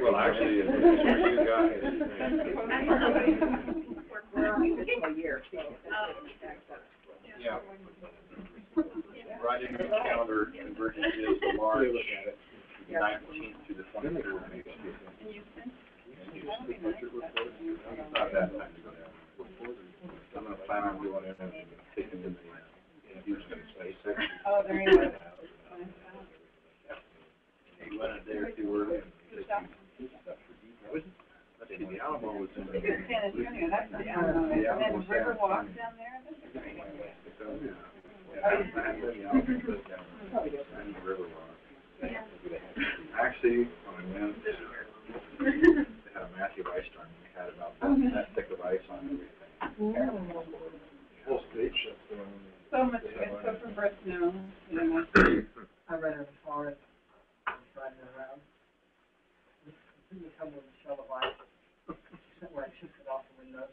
Well, actually, it's for you guys. We're only fiscal year, so. Yeah. Right in the calendar, convergence is the March 19th to the 23rd. Not that time to go down. I'm gonna plan on doing it and taking the Houston Space. Oh, there you go. You went a day or two early. Let's see, the Alamo was in the. San Antonio, that's the Alamo. And then Riverwalk down there, that's great. Actually, when I went, they had a massive ice storm. We had about that thick of ice on everything. Whole state shut down. So much, it's so for birth now. I ran in the forest, driving around. You come with a shell of ice, where I shook it off the windows.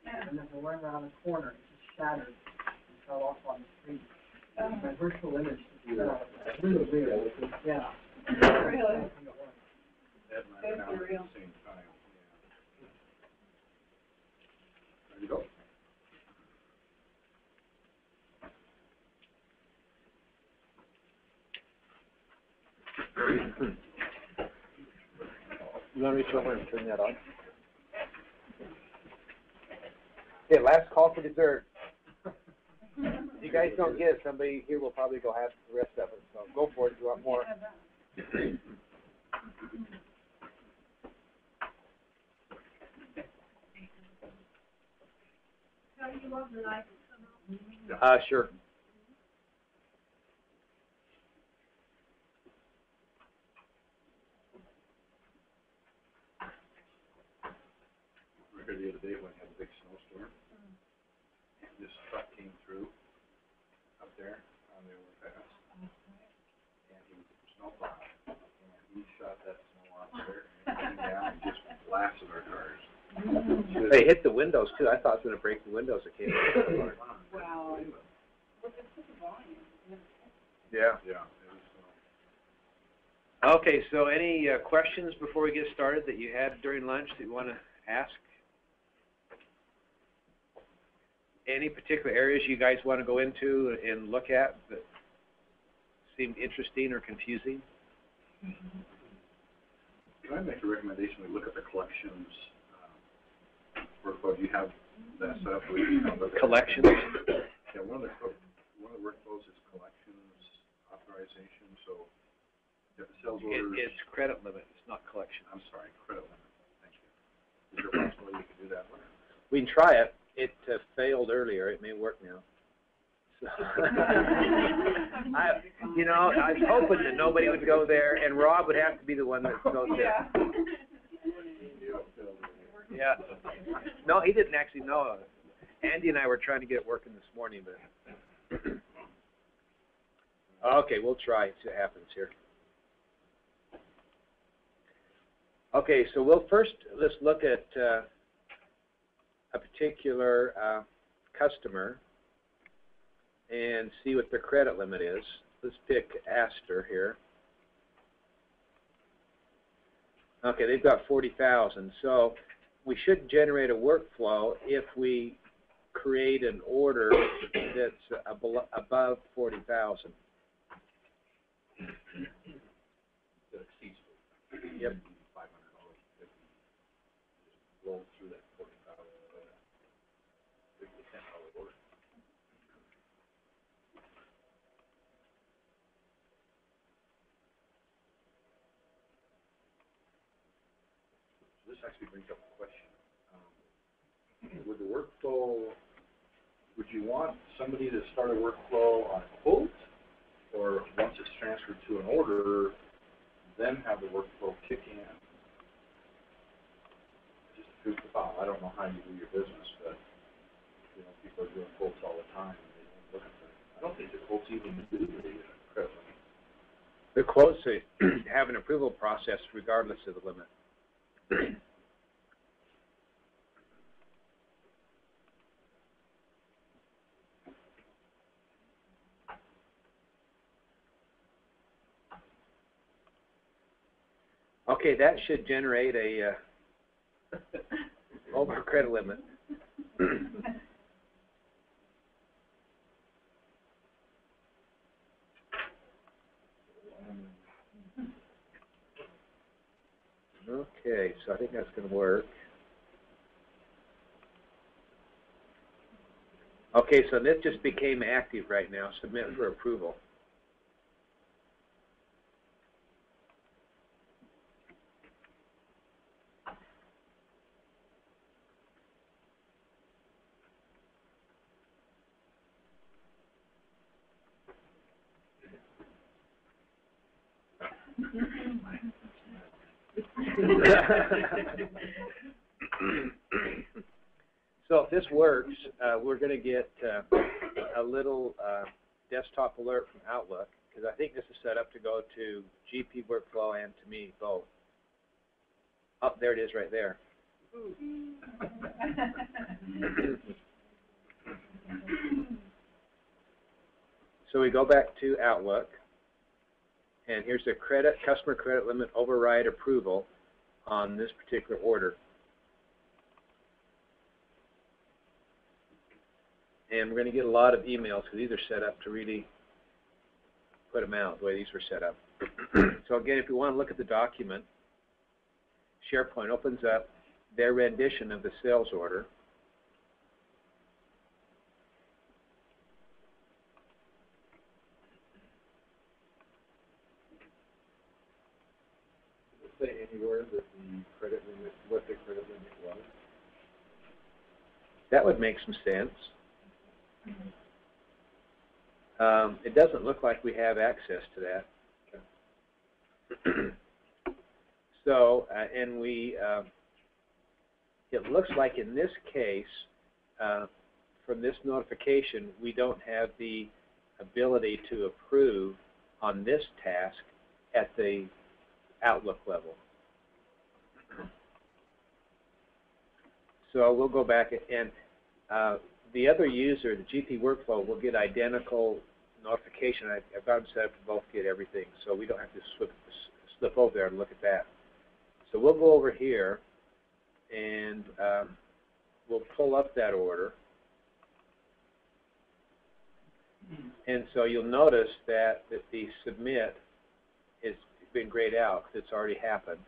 And then I went around the corner, it just shattered and fell off on the street. My virtual image, really weird, yeah. Really? Ed and I went out at the same time. There you go. You want to reach over and turn that on? Okay, last call for dessert. If you guys don't get it, somebody here will probably go have the rest of it. So go for it if you want more. Sure. We were here the other day when we had a big snowstorm. This truck came through up there on the overpass. And he was snowplowing. And he shot that snow out there and came down and just blasted our cars. They hit the windows too. I thought it was going to break the windows occasionally. Wow. What's the volume? Yeah. Yeah. Okay, so any questions before we get started that you had during lunch that you want to ask? Any particular areas you guys want to go into and look at that seemed interesting or confusing? Can I make a recommendation? We look at the collections workflow. Do you have that set up? Collections? Yeah, one of the workflows is collections authorization. So if the sales orders. It's credit limit. It's not collection. I'm sorry, credit limit. Thank you. Is there a possibility you could do that one? We can try it. It failed earlier. It may work now. So I was hoping that nobody would go there, and Rob would have to be the one that goes there. Yeah. No, he didn't actually know. Andy and I were trying to get it working this morning, but okay, we'll try. See what happens here. Okay, so let's look at a particular customer and see what their credit limit is. Let's pick Astor here. Okay, they've got 40,000. So we should generate a workflow if we create an order that's above 40,000. Yep. Roll through that 40,000. $10 order. So this actually brings up a question. With the workflow, would you want somebody to start a workflow on a quote, or once it's transferred to an order, then have the workflow kick in? Just food for thought. I don't know how you do your business, but people are doing quotes all the time. And they don't look at them. I don't think the quotes even do the credit limit. The quotes have an approval process regardless of the limit. Okay, that should generate a over credit limit. Okay, so I think that's going to work. Okay, so this just became active right now. Submit for approval. So if this works, we're going to get a little desktop alert from Outlook, because I think this is set up to go to GP Workflow and to me both. Oh, there it is right there. So we go back to Outlook, and here's the customer credit limit override approval on this particular order. And we're going to get a lot of emails because these are set up to really put them out the way these were set up. So again, if you want to look at the document, SharePoint opens up their rendition of the sales order. Does it say anywhere that the credit limit, what the credit limit was? That would make some sense. It doesn't look like we have access to that. So, and it looks like in this case, from this notification, we don't have the ability to approve on this task at the Outlook level. So we'll go back and the other user, the GP Workflow, will get identical notification. I've got them set up to both get everything, so we don't have to slip over there and look at that. So we'll go over here, and we'll pull up that order. And so you'll notice that the submit has been grayed out because it's already happened.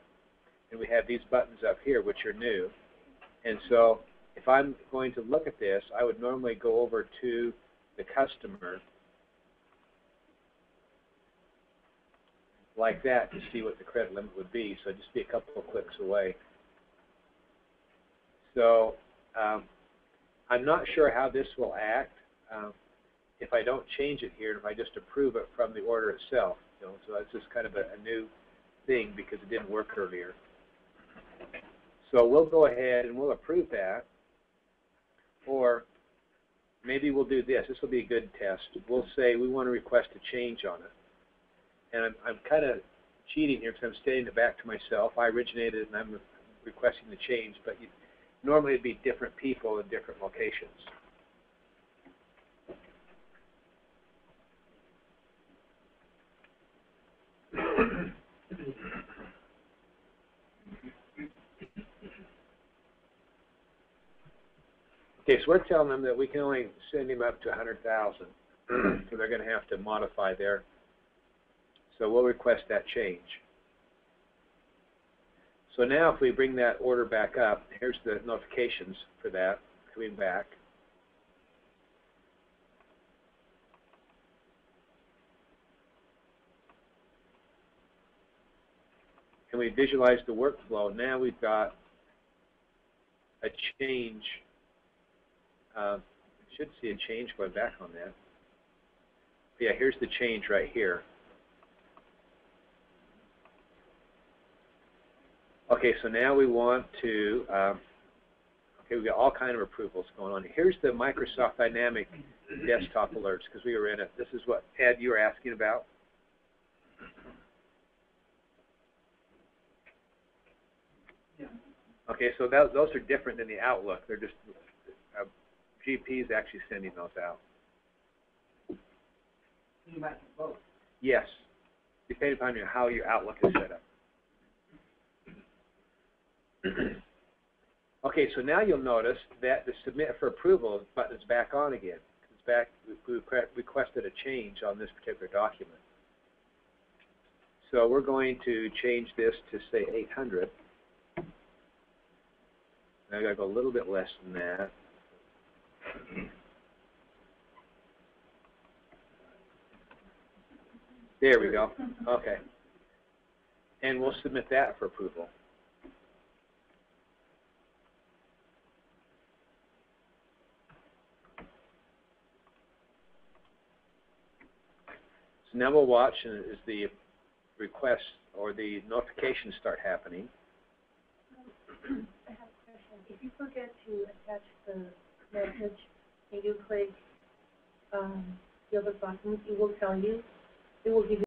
And we have these buttons up here, which are new. And so if I'm going to look at this, I would normally go over to the customer like that to see what the credit limit would be. So just be a couple of clicks away. So I'm not sure how this will act if I don't change it here, and if I just approve it from the order itself. You know, so that's just kind of a new thing because it didn't work earlier. So we'll go ahead and we'll approve that. Or maybe we'll do this. This will be a good test. We'll say we want to request a change on it. And I'm kind of cheating here because I'm stating it back to myself. I originated and I'm requesting the change, but normally it'd be different people in different locations. Okay, so we're telling them that we can only send him up to 100,000, so they're going to have to modify their. So we'll request that change. So now if we bring that order back up, here's the notifications for that coming back. And we visualize the workflow. Now we've got a change. Should see a change going back on that. Yeah, here's the change right here. Okay, so now we want to, okay, we've got all kinds of approvals going on. Here's the Microsoft Dynamic desktop alerts, because we were in it. This is what, Ed, you were asking about. Yeah. Okay, so those are different than the Outlook. They're just, GP is actually sending those out. You might both. Yes, depending upon how your Outlook is set up. Okay, so now you'll notice that the submit for approval button is back on again. It's back, we requested a change on this particular document. So we're going to change this to say 800. I gotta go a little bit less than that. There we go. Okay. And we'll submit that for approval. So now we'll watch as the requests or the notifications start happening. I have a question. If you forget to attach the message and you click the other button, it will tell you, it will give you